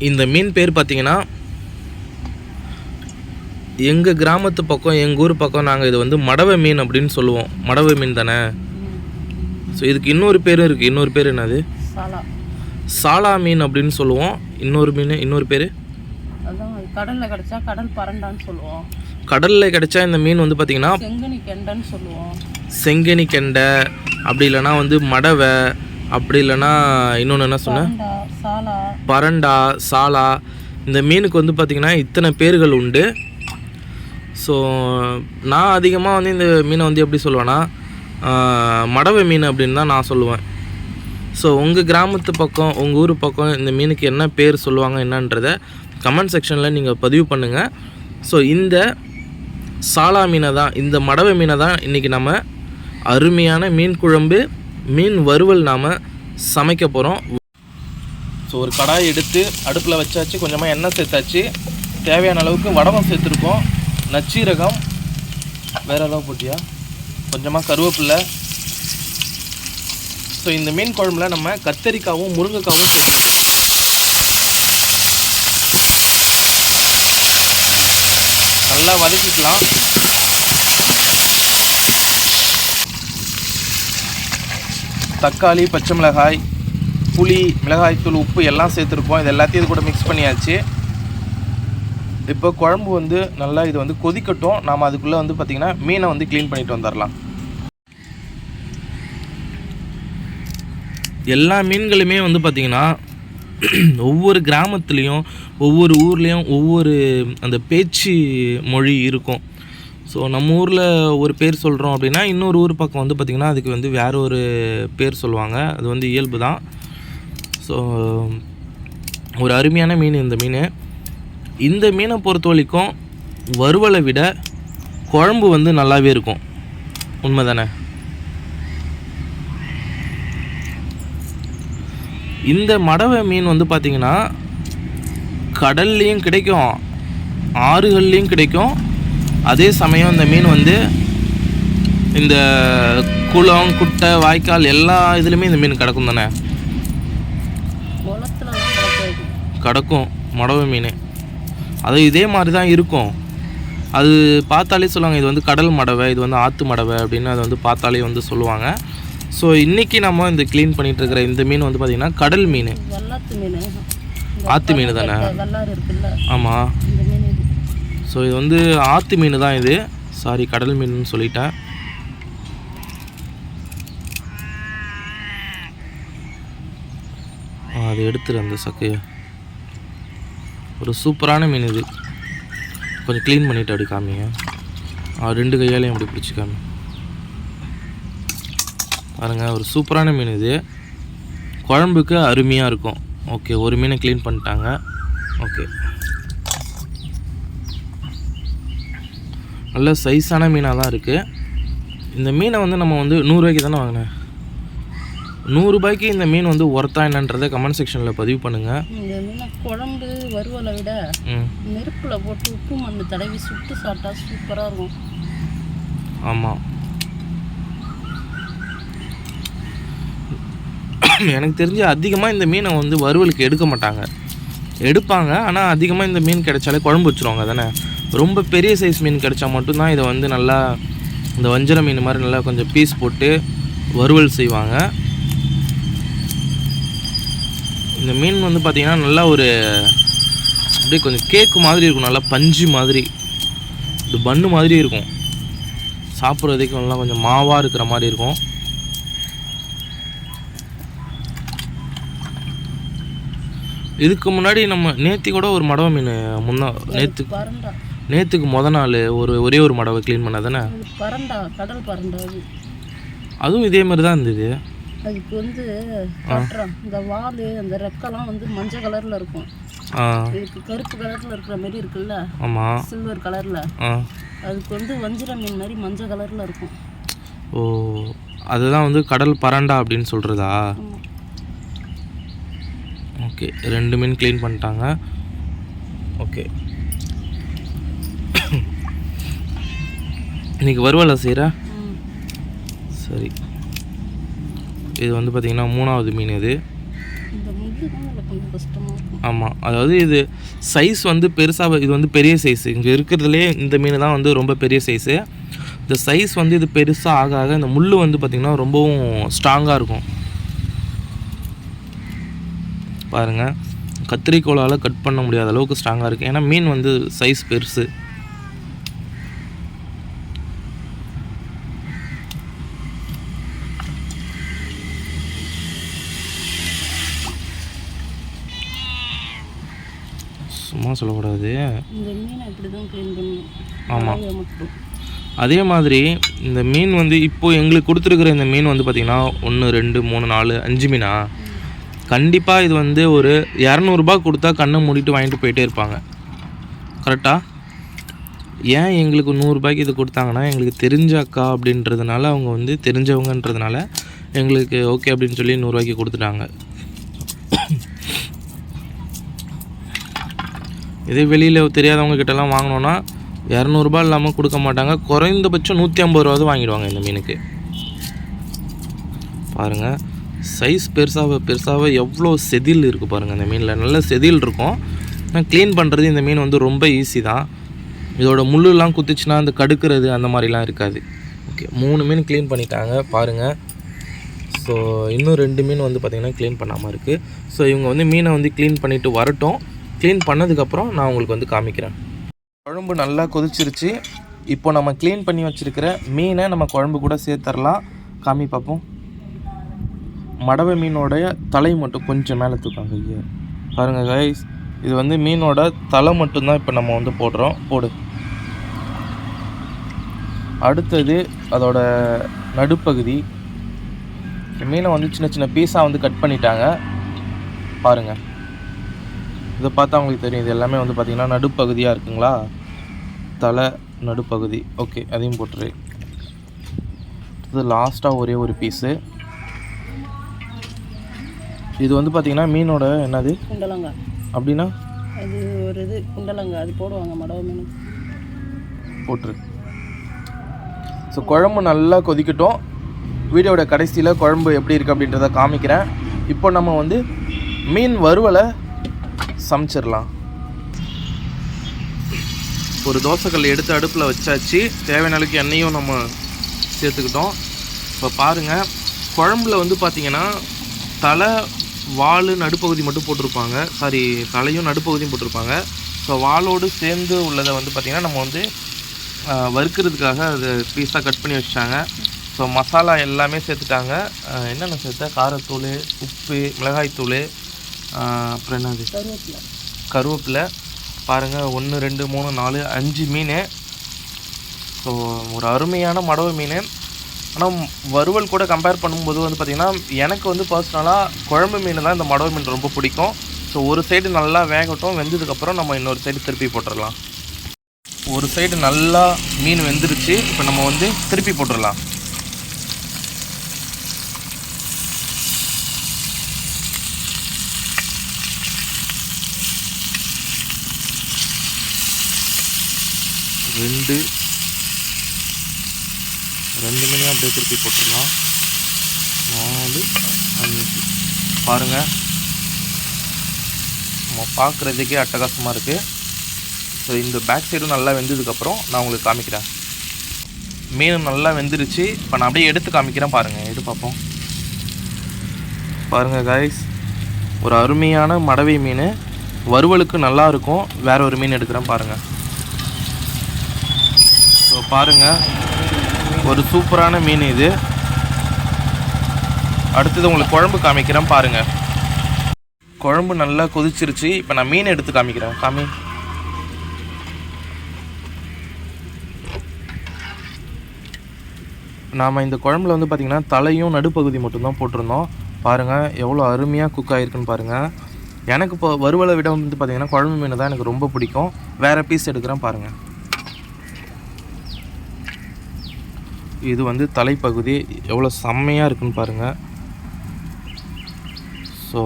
இந்த மீன் பேர் பார்த்தீங்கன்னா, எங்கள் கிராமத்து பக்கம் எங்கள் ஊர் பக்கம் நாங்கள் இது வந்து மடவை மீன் அப்படின்னு சொல்லுவோம். மடவை மீன் தானே. ஸோ இதுக்கு இன்னொரு பேரும் இருக்குது. இன்னொரு பேர் என்னது? சாலா மீன் அப்படின்னு சொல்லுவோம். இன்னொரு பேர் கடலில் கிடைச்சா கடல் பரண்டான்னு சொல்லுவோம். கடலில் கிடைச்சா இந்த மீன் வந்து பார்த்திங்கன்னா செங்கனி கெண்டைன்னு சொல்லுவோம். செங்கனி கெண்டை, அப்படி இல்லைனா வந்து மடவை, அப்படி இல்லைனா இன்னொன்று என்ன சொன்னேன், பரண்டா, சாலா. இந்த மீனுக்கு வந்து பார்த்திங்கன்னா இத்தனை பேர்கள் உண்டு. ஸோ நான் அதிகமாக வந்து இந்த மீனை வந்து எப்படி சொல்லுவேன்னா மடவை மீன் அப்படின்னு தான் நான் சொல்லுவேன். ஸோ உங்கள் கிராமத்து பக்கம் உங்கள் ஊர் பக்கம் இந்த மீனுக்கு என்ன பேர் சொல்லுவாங்க என்னன்றதை கமெண்ட் செக்ஷனில் நீங்கள் பதிவு பண்ணுங்கள். ஸோ இந்த சாலா மீனை தான், இந்த மடவை மீனை தான் இன்றைக்கி நம்ம அருமையான மீன் குழம்பு, மீன் வறுவல் நாம் சமைக்க போகிறோம். ஸோ ஒரு கடாய் எடுத்து அடுப்பில் வச்சாச்சு, கொஞ்சமாக எண்ணெய் சேர்த்தாச்சு, தேவையான அளவுக்கு வடகம் சேர்த்துருக்கோம், நச்சீரகம், வேறு அளவு போட்டியா, கொஞ்சமாக கருவேப்பில்லை. ஸோ இந்த மீன் குழம்புல நம்ம கத்தரிக்காவும் முருங்கைக்காவும் சேர்த்துருக்கோம். நல்லா வதக்கிக்கலாம். தக்காளி, பச்சை மிளகாய், புளி, மிளகாய்த்தூள், உப்பு எல்லாம் சேர்த்துருப்போம். இது எல்லாத்தையும் இது கூட மிக்ஸ் பண்ணியாச்சு. இப்போ குழம்பு வந்து நல்லா இது வந்து கொதிக்கட்டும். நாம் அதுக்குள்ளே வந்து பார்த்திங்கன்னா மீனை வந்து க்ளீன் பண்ணிட்டு வந்துடலாம். எல்லா மீன்களுமே வந்து பார்த்திங்கன்னா ஒவ்வொரு கிராமத்துலேயும் ஒவ்வொரு ஊர்லேயும் ஒவ்வொரு அந்த பேச்சு மொழி இருக்கும். ஸோ நம்ம ஊரில் ஒரு பேர் சொல்கிறோம் அப்படின்னா இன்னொரு ஊர் பக்கம் வந்து பார்த்திங்கன்னா அதுக்கு வந்து வேறு ஒரு பேர் சொல்லுவாங்க. அது வந்து இயல்பு தான். ஸோ ஒரு அருமையான மீன் இந்த மீன். இந்த மீனை பொறுத்த வரைக்கும் வறுவலை விட குழம்பு வந்து நல்லாவே இருக்கும். உண்மை தானே? இந்த மடவை மீன் வந்து பார்த்திங்கன்னா கடல்லையும் கிடைக்கும், ஆறுகள்லேயும் கிடைக்கும். அதே சமயம் இந்த மீன் வந்து இந்த குளம், குட்டை, வாய்க்கால் எல்லா இதுலேயுமே இந்த மீன் கிடக்கும் தானே. கிடக்கும் மடவை மீன். அது இதே மாதிரி தான் இருக்கும். அது பார்த்தாலே சொல்லுவாங்க இது வந்து கடல் மடவை, இது வந்து ஆற்று மடவை அப்படின்னு அதை வந்து பார்த்தாலே வந்து சொல்லுவாங்க. ஸோ இன்றைக்கி நம்ம இந்த க்ளீன் பண்ணிகிட்டு இருக்கிற இந்த மீன் வந்து பார்த்திங்கன்னா கடல் மீன், ஆற்று மீன் தானே. ஆமாம். ஸோ இது வந்து ஆற்று மீன் தான் இது. சாரி, கடல் மீன் சொல்லிட்டேன். அது எடுத்துரு அந்த சக்கையை. ஒரு சூப்பரான மீன் இது. கொஞ்சம் க்ளீன் பண்ணிவிட்டு அப்படி காமிங்க. ரெண்டு கையாலையும் அப்படி பிடிச்சி காமி பாருங்க. ஒரு சூப்பரான மீன் இது. குழம்புக்கு அருமையாக இருக்கும். ஓகே, ஒரு மீனை க்ளீன் பண்ணிட்டாங்க. ஓகே, நல்ல சைஸான மீனாக தான் இருக்குது. இந்த மீனை வந்து நம்ம வந்து 100 ரூபாய்க்கு தானே வாங்கினேன். 100 ரூபாய்க்கு இந்த மீன் வந்து ஒர்த்தா என்னன்றதை கமெண்ட் செக்ஷனில் பதிவு பண்ணுங்கள். இந்த மீனை குழம்பு வறுவலை விட நெருப்பில் போட்டு உப்பு மண் தடவி சுட்டு சாப்பிட்டா சூப்பராக இருக்கும். ஆமாம், எனக்கு தெரிஞ்சு அதிகமாக இந்த மீனை வந்து வறுவலுக்கு எடுக்க மாட்டாங்க, எடுப்பாங்க. ஆனால் அதிகமாக இந்த மீன் கிடைச்சாலே குழம்பு வச்சுருவாங்க தானே. ரொம்ப பெரிய சைஸ் மீன் கிடைச்சா மட்டும்தான் இதை வந்து நல்லா இந்த வஞ்சர மீன் மாதிரி நல்லா கொஞ்சம் பீஸ் போட்டு வறுவல் செய்வாங்க. இந்த மீன் வந்து பார்த்திங்கன்னா நல்லா ஒரு அப்படியே கொஞ்சம் கேக்கு மாதிரி இருக்கும், நல்லா பஞ்சு மாதிரி, இது பன்னு மாதிரி இருக்கும். சாப்பிட்றதுக்கு நல்லா கொஞ்சம் மாவாக இருக்கிற மாதிரி இருக்கும். இதுக்கு முன்னாடி நம்ம நேற்று கூட ஒரு மடவை மீன் நேற்றுக்கு மொதல் நாள் ஒரே ஒரு மடவை க்ளீன் பண்ண தானே. கடல் பரண்டா அதுவும் இதே மாதிரி தான் இருந்தது. அதுக்கு வந்து இந்த வால், அந்த ரெக்கெல்லாம் வந்து மஞ்சள் கலரில் இருக்கும். இதுக்கு கருப்பு கலரில் இருக்கிற மாதிரி இருக்குல்ல. ஆமாம், சில்வர் கலரில். அதுக்கு வந்து வஞ்சிர மீன் மாதிரி மஞ்சள் கலரில் இருக்கும். ஓ, அதுதான் வந்து கடல் பரண்டா அப்படின்னு சொல்கிறதா? ஓகே, 2 மீன் க்ளீன் பண்ணிட்டாங்க. ஓகே, இன்றைக்கி வறுவலை செய்கிற. சரி, இது வந்து பார்த்திங்கன்னா 3வது மீன். இது இந்த முள்ளு தான் கொஞ்சம் கஷ்டமாக இருக்கும். ஆமாம், அதாவது இது சைஸ் வந்து பெருசாக, இது வந்து பெரிய சைஸு. இங்கே இருக்கிறதுலே இந்த மீன் தான் வந்து ரொம்ப பெரிய சைஸு. இந்த சைஸ் வந்து இது பெருசாக ஆக ஆக இந்த முள் வந்து பார்த்திங்கன்னா ரொம்பவும் ஸ்ட்ராங்காக இருக்கும். பாருங்கள், கத்திரிக்கோளால் கட் பண்ண முடியாத அளவுக்கு ஸ்ட்ராங்காக இருக்குது. ஏன்னா மீன் வந்து சைஸ் பெருசு. சும்மா சொல்லக்கூடாது. இந்த மீனை இப்படி தான் க்ளீன் பண்ணணும். ஆமாம், அதே மாதிரி இந்த மீன் வந்து இப்போது எங்களுக்கு கொடுத்துருக்குற இந்த மீன் வந்து பார்த்திங்கன்னா 1 2 3 4 5 மீனா. கண்டிப்பாக இது வந்து ஒரு 200 கொடுத்தா கண்ணை மூடிட்டு வாங்கிட்டு போயிட்டே இருப்பாங்க. கரெக்டாக? ஏன் எங்களுக்கு 100 இது கொடுத்தாங்கன்னா, எங்களுக்கு தெரிஞ்ச அக்கா அப்படின்றதுனால, அவங்க வந்து தெரிஞ்சவங்கன்றதுனால எங்களுக்கு ஓகே அப்படின்னு சொல்லி 100 கொடுத்துட்டாங்க. இதே வெளியில் தெரியாதவங்க கிட்டலாம் வாங்கினோன்னா 200 இல்லாமல் கொடுக்க மாட்டாங்க. குறைந்தபட்சம் 150 வாங்கிடுவாங்க இந்த மீனுக்கு. பாருங்கள், சைஸ் பெருசாக எவ்வளோ செதில் இருக்குது பாருங்கள். இந்த மீனில் நல்ல செதில் இருக்கும். ஆனால் க்ளீன் பண்ணுறது இந்த மீன் வந்து ரொம்ப ஈஸி தான். இதோட முள்ளுலாம் குத்துச்சுன்னா அந்த கடுக்கிறது அந்த மாதிரிலாம் இருக்காது. ஓகே, 3 மீன் க்ளீன் பண்ணிட்டாங்க பாருங்கள். ஸோ இன்னும் 2 மீன் வந்து பார்த்திங்கன்னா க்ளீன் பண்ணாமல் இருக்குது. ஸோ இவங்க வந்து மீனை வந்து க்ளீன் பண்ணிவிட்டு வரட்டும். க்ளீன் பண்ணதுக்கப்புறம் நான் உங்களுக்கு வந்து காமிக்கிறேன். குழம்பு நல்லா கொதிச்சிருச்சு. இப்போ நம்ம க்ளீன் பண்ணி வச்சுருக்கிற மீனை நம்ம குழம்பு கூட சேர்த்துடலாம். காமி பார்ப்போம். மடவை மீனோடைய தலை மட்டும் கொஞ்சம் மேலே தூக்காங்க. ஐயா பாருங்கள் கைஸ், இது வந்து மீனோட தலை மட்டும்தான் இப்போ நம்ம வந்து போடுறோம். போடு. அடுத்தது அதோட நடுப்பகுதி. மீனை வந்து சின்ன சின்ன பீஸாக வந்து கட் பண்ணிட்டாங்க பாருங்கள். இதை பார்த்தா அவங்களுக்கு தெரியும். இது எல்லாமே வந்து பார்த்திங்கன்னா நடுப்பகுதியாக இருக்குங்களா, தலை நடுப்பகுதி. ஓகே, அதையும் போட்டுரு. இது லாஸ்ட்டாக ஒரே ஒரு பீஸு. இது வந்து பார்த்திங்கன்னா மீனோட என்னது குண்டலங்காய் அப்படின்னா, அது ஒரு இது குண்டலங்காய், அது போடுவாங்க மடவை மீன். போட்டுரு. ஸோ குழம்பு நல்லா கொதிக்கட்டும். வீடியோட கடைசியில் குழம்பு எப்படி இருக்குது அப்படின்றத காமிக்கிறேன். இப்போ நம்ம வந்து மீன் வறுவலை சமைச்சிடலாம். ஒரு தோசைக்கல் எடுத்து அடுப்பில் வச்சாச்சு. தேவையான அளவுக்கு எண்ணெயும் நம்ம சேர்த்துக்கிட்டோம். இப்போ பாருங்கள், குழம்புல வந்து பார்த்திங்கன்னா தலை, வால், நடுப்பகுதி மட்டும் போட்டிருப்பாங்க. தலையும் நடுப்பகுதியும் போட்டிருப்பாங்க. ஸோ வாலோடு சேர்ந்து உள்ளதை வந்து பார்த்திங்கன்னா நம்ம வந்து வறுக்கிறதுக்காக அது பீஸாக கட் பண்ணி வச்சிட்டாங்க. ஸோ மசாலா எல்லாமே சேர்த்துட்டாங்க. என்னென்ன சேர்த்தா, காரத்தூள், உப்பு, மிளகாய்த்தூள், அப்புறம் என்னது கருவேப்பிலை. பாருங்கள், 1 2 3 4 5 மீன். ஸோ ஒரு அருமையான மடவை மீன். ஆனால் வறுவல் கூட கம்பேர் பண்ணும்போது வந்து பார்த்திங்கன்னா எனக்கு வந்து பர்சனலாக குழம்பு மீன் தான் இந்த மடவை மீன் ரொம்ப பிடிக்கும். ஸோ ஒரு சைடு நல்லா வேகட்டும். வெந்ததுக்கப்புறம் நம்ம இன்னொரு சைடு திருப்பி போட்டுடலாம். ஒரு சைடு நல்லா மீன் வெந்துருச்சு. இப்போ நம்ம வந்து திருப்பி போட்டுடலாம். ரெண்டு மீனையும் அப்படியே திருப்பி போட்டுடலாம். 4 5. பாருங்கள், நம்ம பார்க்குறதுக்கே அட்டகாசமாக இருக்குது. ஸோ இந்த பேக் சைடும் நல்லா வெந்ததுக்கப்புறம் நான் உங்களுக்கு காமிக்கிறேன். மீன் நல்லா வெந்துருச்சு. இப்போ நான் அப்படியே எடுத்து காமிக்கிறேன். பாருங்கள், எடுத்து பார்ப்போம். பாருங்கள் காய்ஸ், ஒரு அருமையான மடவை மீன். வறுவலுக்கு நல்லா இருக்கும். வேறு ஒரு மீன் எடுக்கிறேன் பாருங்கள். ஸோ பாருங்கள், ஒரு சூப்பரான மீன் இது. அடுத்தது உங்களுக்கு குழம்பு காமிக்கிறேன் பாருங்கள். குழம்பு நல்லா கொதிச்சிருச்சு. இப்போ நான் மீன் எடுத்து காமிக்கிறேன். காமி. நாம் இந்த குழம்புல வந்து பார்த்திங்கன்னா தலையும் நடுப்பகுதி மட்டும்தான் போட்டிருந்தோம். பாருங்கள் எவ்வளோ அருமையாக குக் ஆகிருக்குன்னு பாருங்கள். எனக்கு இப்போ வறுவலை விட வந்து பார்த்திங்கன்னா குழம்பு மீன் தான் எனக்கு ரொம்ப பிடிக்கும். வேறு பீஸ் எடுக்கிறேன் பாருங்கள். இது வந்து தலைப்பகுதி எவ்வளோ செம்மையாக இருக்குன்னு பாருங்கள். ஸோ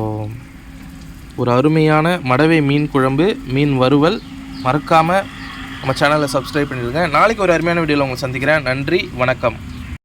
ஒரு அருமையான மடவை மீன் குழம்பு, மீன் வறுவல். மறக்காமல் நம்ம சேனலை சப்ஸ்கிரைப் பண்ணிடுங்க. நாளைக்கு ஒரு அருமையான வீடியோவில் உங்களை சந்திக்கிறேன். நன்றி, வணக்கம்.